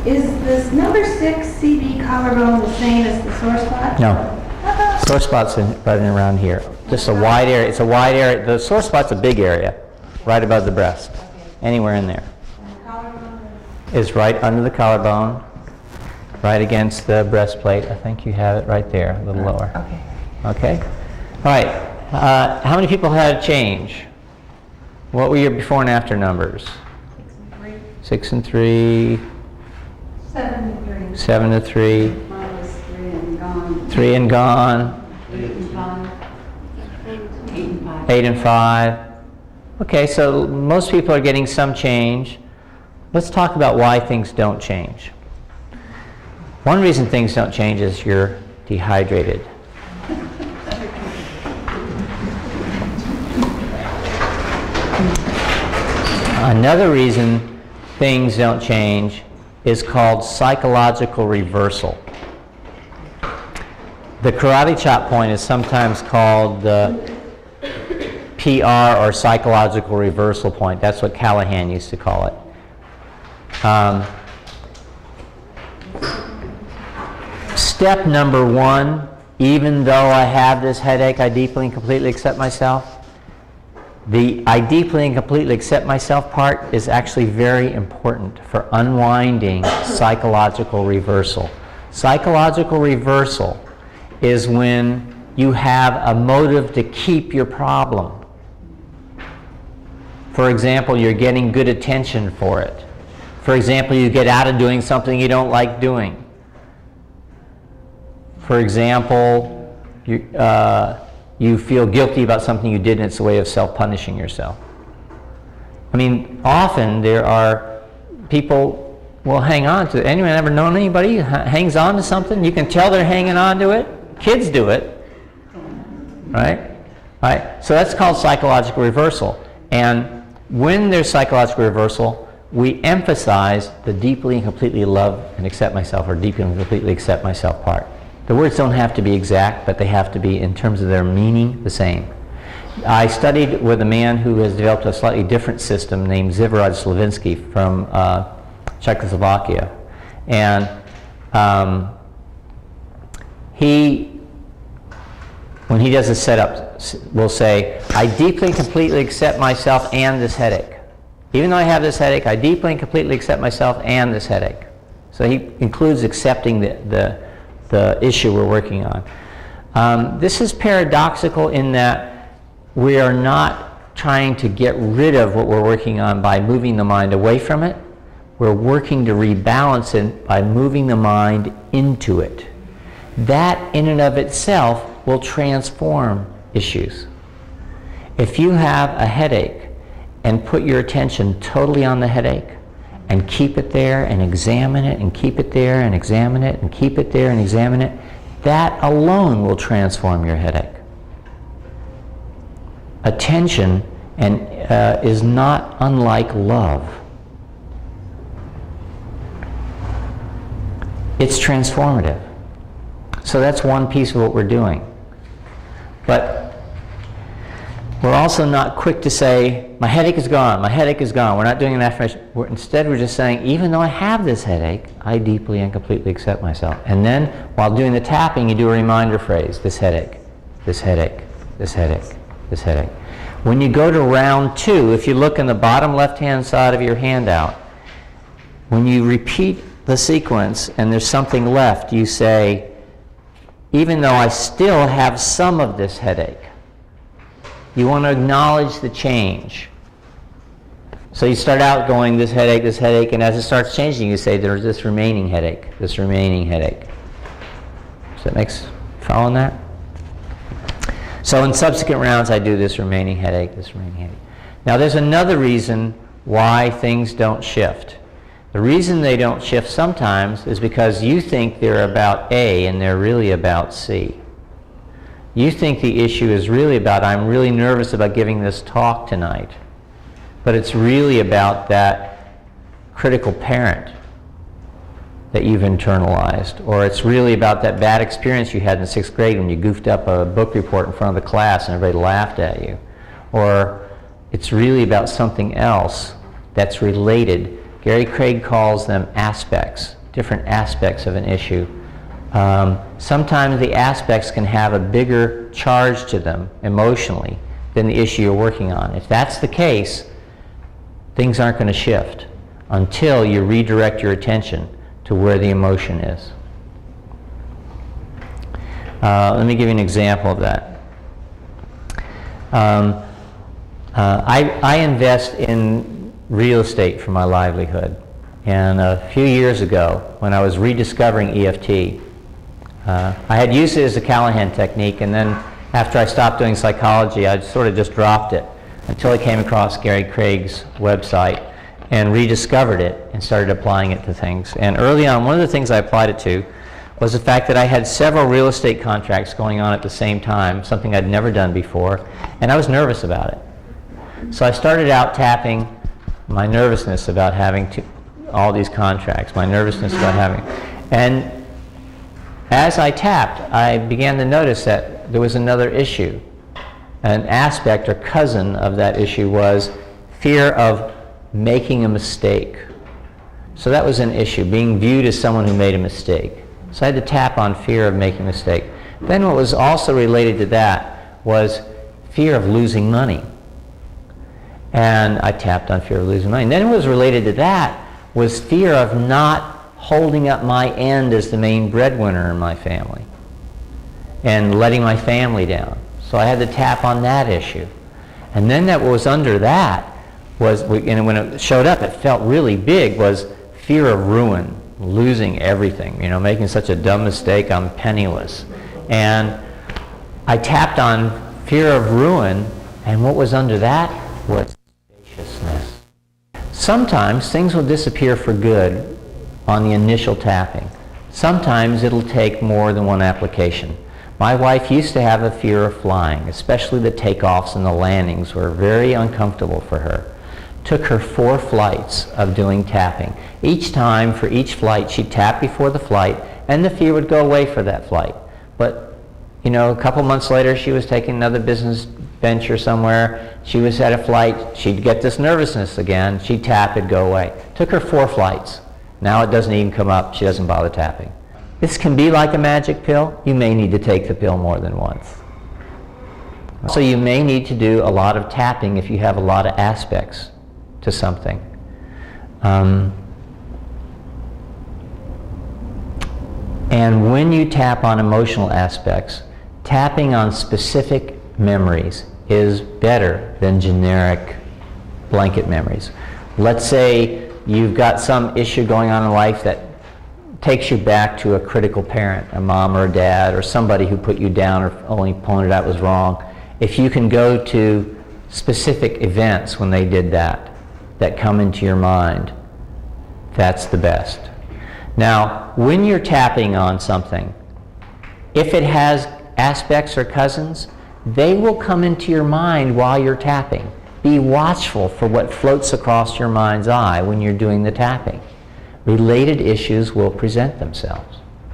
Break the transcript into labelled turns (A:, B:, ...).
A: Is this number 6 CB collarbone the same as the sore spot?
B: No. Sore spot's right in around here. Just a wide area. It's a wide area. The sore spot's a big area, right above the breast. Anywhere in there.
A: And the collarbone
B: Is right under the collarbone, right against the breastplate. I think you have it right there, a little lower.
A: Okay.
B: Okay? All right. How many people had a change? What were your before and after numbers? 6 and 3.
A: 7 and 3.
B: 7 to 3.
A: Mine was 3 and gone.
B: 3 and gone.
A: 8 and 5. 8 and 5.
B: 8 and 5. Okay, so most people are getting some change. Let's talk about why things don't change. One reason things don't change is you're dehydrated. Another reason things don't change is called psychological reversal. The karate chop point is sometimes called the PR, or psychological reversal point. That's what Callahan used to call it. Step number 1, even though I have this headache, I deeply and completely accept myself. The I deeply and completely accept myself part is actually very important for unwinding psychological reversal. Psychological reversal is when you have a motive to keep your problem. For example, you're getting good attention for it. For example, you get out of doing something you don't like doing. For example, you feel guilty about something you did and it's a way of self-punishing yourself. I mean, often there are people will hang on to it. Anyone ever known anybody who hangs on to something? You can tell they're hanging on to it. Kids do it, right? Right? So that's called psychological reversal. And when there's psychological reversal, we emphasize the deeply and completely love and accept myself, or deeply and completely accept myself part. The words don't have to be exact, but they have to be, in terms of their meaning, the same. I studied with a man who has developed a slightly different system named Zhivorod Slavinsky from Czechoslovakia. And when he does a setup, will say, I deeply and completely accept myself and this headache. Even though I have this headache, I deeply and completely accept myself and this headache. So he includes accepting the issue we're working on. This is paradoxical in that we are not trying to get rid of what we're working on by moving the mind away from it. We're working to rebalance it by moving the mind into it. That in and of itself will transform issues. If you have a headache and put your attention totally on the headache, and keep it there and examine it and keep it there and examine it and keep it there and examine it, that alone will transform your headache. Attention is not unlike love. It's transformative. So that's one piece of what we're doing. But we're also not quick to say, my headache is gone, my headache is gone. We're not doing an affirmation. Instead, we're just saying, even though I have this headache, I deeply and completely accept myself. And then, while doing the tapping, you do a reminder phrase, this headache, this headache, this headache, this headache. When you go to round 2, if you look in the bottom left-hand side of your handout, when you repeat the sequence and there's something left, you say, even though I still have some of this headache. You want to acknowledge the change. So you start out going, this headache, and as it starts changing, you say, there's this remaining headache, this remaining headache. Does that make sense? Following that? So in subsequent rounds, I do this remaining headache, this remaining headache. Now there's another reason why things don't shift. The reason they don't shift sometimes is because you think they're about A and they're really about C. You think the issue is really about, I'm really nervous about giving this talk tonight. But it's really about that critical parent that you've internalized. Or it's really about that bad experience you had in 6th grade when you goofed up a book report in front of the class and everybody laughed at you. Or it's really about something else that's related. Gary Craig calls them aspects, different aspects of an issue. Sometimes the aspects can have a bigger charge to them emotionally than the issue you're working on. If that's the case, things aren't going to shift until you redirect your attention to where the emotion is. Let me give you an example of that. I invest in real estate for my livelihood. And a few years ago, when I was rediscovering EFT, I had used it as a Callahan technique, and then after I stopped doing psychology, I sort of just dropped it until I came across Gary Craig's website and rediscovered it and started applying it to things. And early on, one of the things I applied it to was the fact that I had several real estate contracts going on at the same time, something I'd never done before, and I was nervous about it. So I started out tapping my nervousness about having all these contracts, my nervousness about having. And as I tapped, I began to notice that there was another issue. An aspect or cousin of that issue was fear of making a mistake. So that was an issue, being viewed as someone who made a mistake. So I had to tap on fear of making a mistake. Then what was also related to that was fear of losing money. And I tapped on fear of losing money. And then what was related to that was fear of not holding up my end as the main breadwinner in my family and letting my family down. So I had to tap on that issue. And then what was under that was, and when it showed up, it felt really big, was fear of ruin, losing everything, making such a dumb mistake, I'm penniless. And I tapped on fear of ruin, and what was under that was spaciousness. Sometimes things will disappear for good on the initial tapping. Sometimes it'll take more than one application. My wife used to have a fear of flying, especially the takeoffs and the landings were very uncomfortable for her. Took her 4 flights of doing tapping. Each time, for each flight, she'd tap before the flight, and the fear would go away for that flight. But, a couple months later, she was taking another business venture somewhere. She was at a flight. She'd get this nervousness again. She'd tap, it'd go away. Took her 4 flights. Now it doesn't even come up. She doesn't bother tapping. This can be like a magic pill. You may need to take the pill more than once. So you may need to do a lot of tapping if you have a lot of aspects to something. And when you tap on emotional aspects, tapping on specific memories is better than generic blanket memories. Let's say you've got some issue going on in life that takes you back to a critical parent, a mom or a dad, or somebody who put you down or only pointed out was wrong. If you can go to specific events when they did that come into your mind, that's the best. Now, when you're tapping on something, if it has aspects or cousins, they will come into your mind while you're tapping. Be watchful for what floats across your mind's eye when you're doing the tapping. Related issues will present themselves.